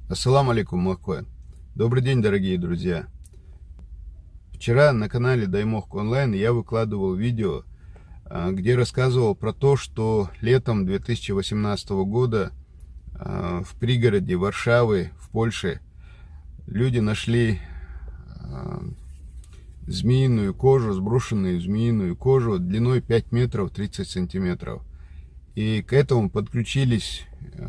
Ассаламу алейкум, Махкоин. Добрый день, дорогие друзья. Вчера на канале Даймохк Онлайн я выкладывал видео, где рассказывал про то, что летом 2018 года в пригороде Варшавы, в Польше, люди нашли змеиную кожу, сброшенную змеиную кожу длиной 5 метров 30 сантиметров. И к этому подключились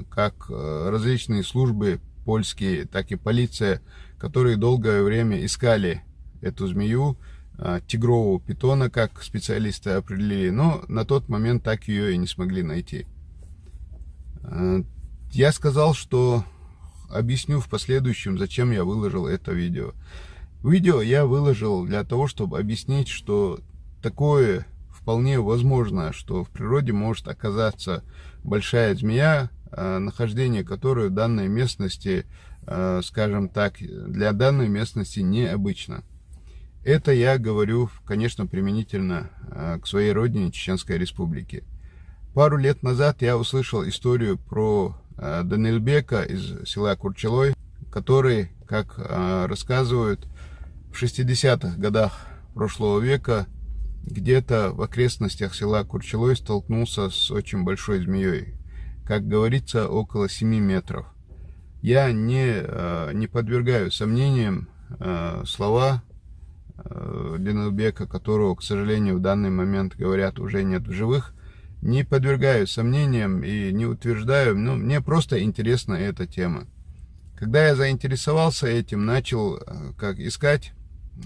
как различные службы польские, так и полиция, которые долгое время искали эту змею, тигрового питона, как специалисты определили, но на тот момент так ее и не смогли найти. Я сказал, что объясню в последующем, зачем я выложил это видео. Видео я выложил для того, чтобы объяснить, что такое вполне возможно, что в природе может оказаться большая змея, нахождение которой в данной местности, скажем так, для данной местности необычно. Это я говорю, конечно, применительно к своей родине, Чеченской Республике. Пару лет назад я услышал историю про Данилбека из села Курчелой, который, как рассказывают, в 60-х годах прошлого века где-то в окрестностях села Курчелой столкнулся с очень большой змеей. Как говорится, около 7 метров. Я не подвергаю сомнениям слова Данилбека, которого, к сожалению, в данный момент, говорят, уже нет в живых. Не подвергаю сомнениям и не утверждаю, но мне просто интересна эта тема. Когда я заинтересовался этим, начал искать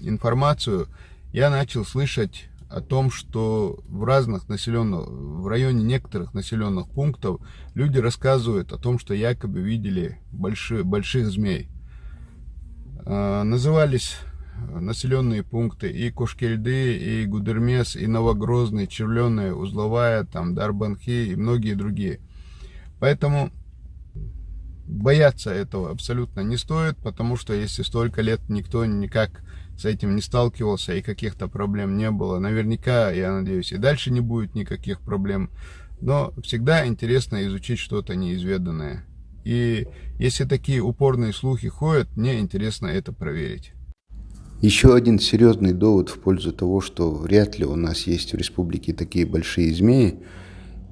информацию, я начал слышать о том, что в районе некоторых населенных пунктов люди рассказывают о том, что якобы видели больших змей. Назывались населенные пункты и Кошкельды, и Гудермес, и Новогрозный, Червленая, Узловая, там Дарбанхи и многие другие. Поэтому бояться этого абсолютно не стоит, потому что если столько лет никто никак с этим не сталкивался и каких-то проблем не было, наверняка, я надеюсь, и дальше не будет никаких проблем. Но всегда интересно изучить что-то неизведанное. И если такие упорные слухи ходят, мне интересно это проверить. Еще один серьезный довод в пользу того, что вряд ли у нас есть в республике такие большие змеи,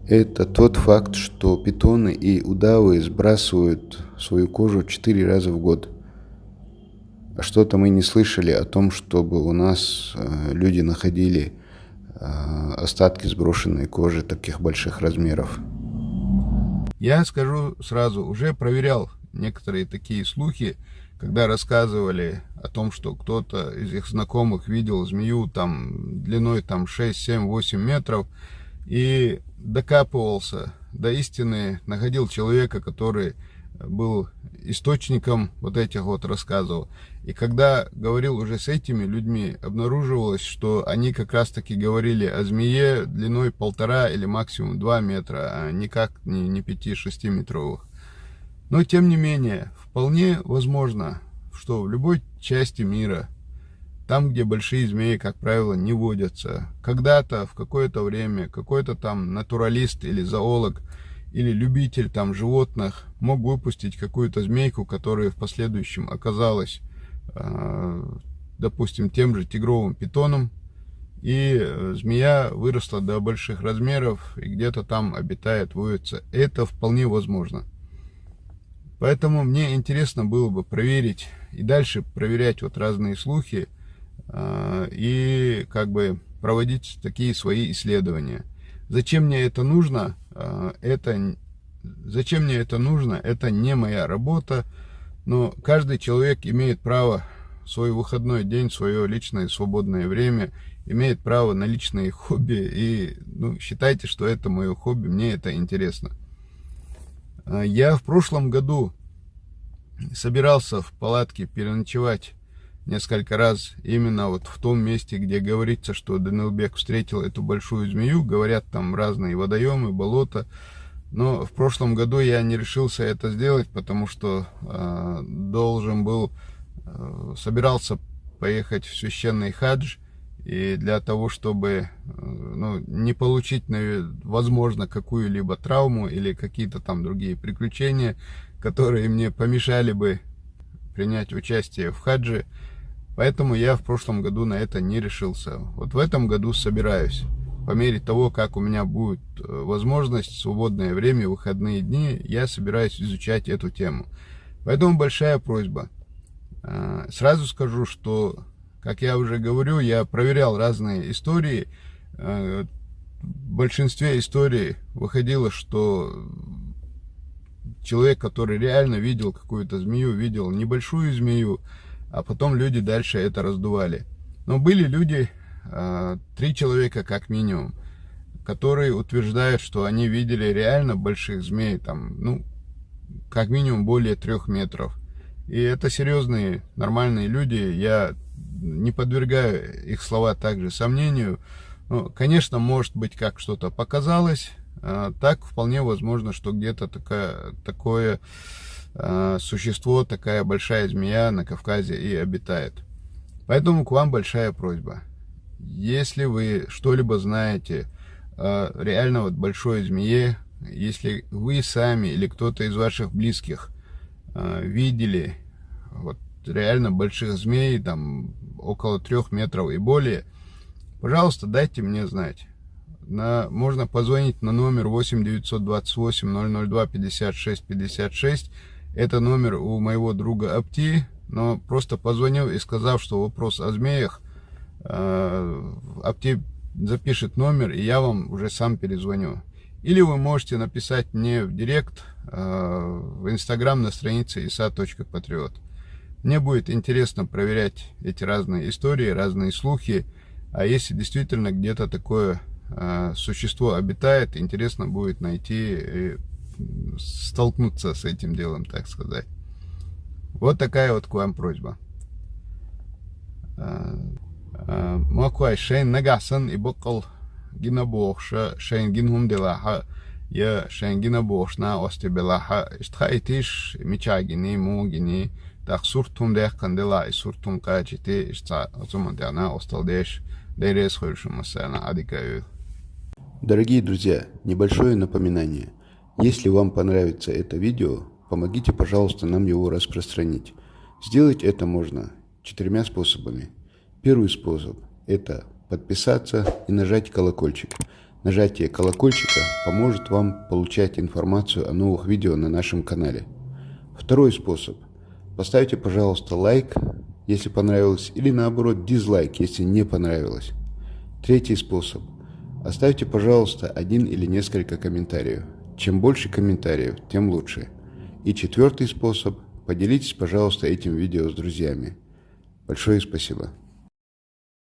это тот факт, что питоны и удавы сбрасывают свою кожу 4 раза в год. А что-то мы не слышали о том, чтобы у нас люди находили остатки сброшенной кожи таких больших размеров. Я скажу сразу, уже проверял некоторые такие слухи, когда рассказывали о том, что кто-то из их знакомых видел змею там длиной 6, 7, 8 метров и докапывался до истины, находил человека, который был источником вот этих вот рассказов. И когда говорил уже с этими людьми, обнаруживалось, что они как раз таки говорили о змее длиной 1,5 или максимум 2 метра, а никак не 5-6 метровых. Но тем не менее, вполне возможно, что в любой части мира, там, где большие змеи, как правило, не водятся, когда-то, в какое-то время, какой-то там натуралист или зоолог, или любитель там животных мог выпустить какую-то змейку, которая в последующем оказалась, допустим, тем же тигровым питоном, и змея выросла до больших размеров и где-то там обитает, водится. Это вполне возможно. Поэтому мне интересно было бы проверить и дальше проверять вот разные слухи и проводить такие свои исследования. Зачем мне это нужно? Зачем мне это нужно? Это не моя работа, но каждый человек имеет право в свой выходной день, свое личное свободное время, имеет право на личные хобби, и считайте, что это мое хобби, мне это интересно. Я в прошлом году собирался в палатке переночевать несколько раз именно вот в том месте, где говорится, что Данилбек встретил эту большую змею. Говорят, там разные водоемы, болота. Но в прошлом году я не решился это сделать, потому что собирался поехать в священный хадж И для того, чтобы не получить, возможно, какую-либо травму или какие-то там другие приключения, которые мне помешали бы принять участие в хаджи. Поэтому я в прошлом году на это не решился. Вот в этом году собираюсь. По мере того, как у меня будет возможность, свободное время, выходные дни, я собираюсь изучать эту тему. Поэтому большая просьба. Сразу скажу, что, как я уже говорю, я проверял разные истории. В большинстве историй выходило, что человек, который реально видел какую-то змею, видел небольшую змею, а потом люди дальше это раздували. Но были люди, 3 человека как минимум, которые утверждают, что они видели реально больших змей, там, как минимум более 3 метров. И это серьезные, нормальные люди, я не подвергаю их слова также сомнению. Конечно, может быть, как что-то показалось, так вполне возможно, что где-то такое существо, такая большая змея на Кавказе и обитает. Поэтому к вам большая просьба. Если вы что-либо знаете о реально большой змее, если вы сами или кто-то из ваших близких видели реально больших змей, там около 3 метров и более, пожалуйста, дайте мне знать. Можно позвонить на номер 8 928 002 56 56. Это номер у моего друга Апти, но просто позвонил и сказав, что вопрос о змеях, Апти запишет номер, и я вам уже сам перезвоню. Или вы можете написать мне в директ в Инстаграм на странице isa.patriot. Мне будет интересно проверять эти разные истории, разные слухи. А если действительно где-то такое существо обитает, интересно будет найти и столкнуться с этим делом, так сказать. Вот такая вот к вам просьба. Маквай шейн нагасан и бокал гинабохша шейн гинхум делаха я шейн гинабохшна остебелаха истхайтиш мичагини мугини так суртум дехкан дела и суртум качите иста азумандяна осталдеш дерес хольшумасана адикаю. Дорогие друзья, небольшое напоминание. Если вам понравится это видео, помогите, пожалуйста, нам его распространить. Сделать это можно 4 способами. Первый способ – это подписаться и нажать колокольчик. Нажатие колокольчика поможет вам получать информацию о новых видео на нашем канале. Второй способ – поставьте, пожалуйста, лайк, если понравилось, или наоборот дизлайк, если не понравилось. Третий способ – оставьте, пожалуйста, 1 или несколько комментариев. Чем больше комментариев, тем лучше. И четвертый способ – поделитесь, пожалуйста, этим видео с друзьями. Большое спасибо.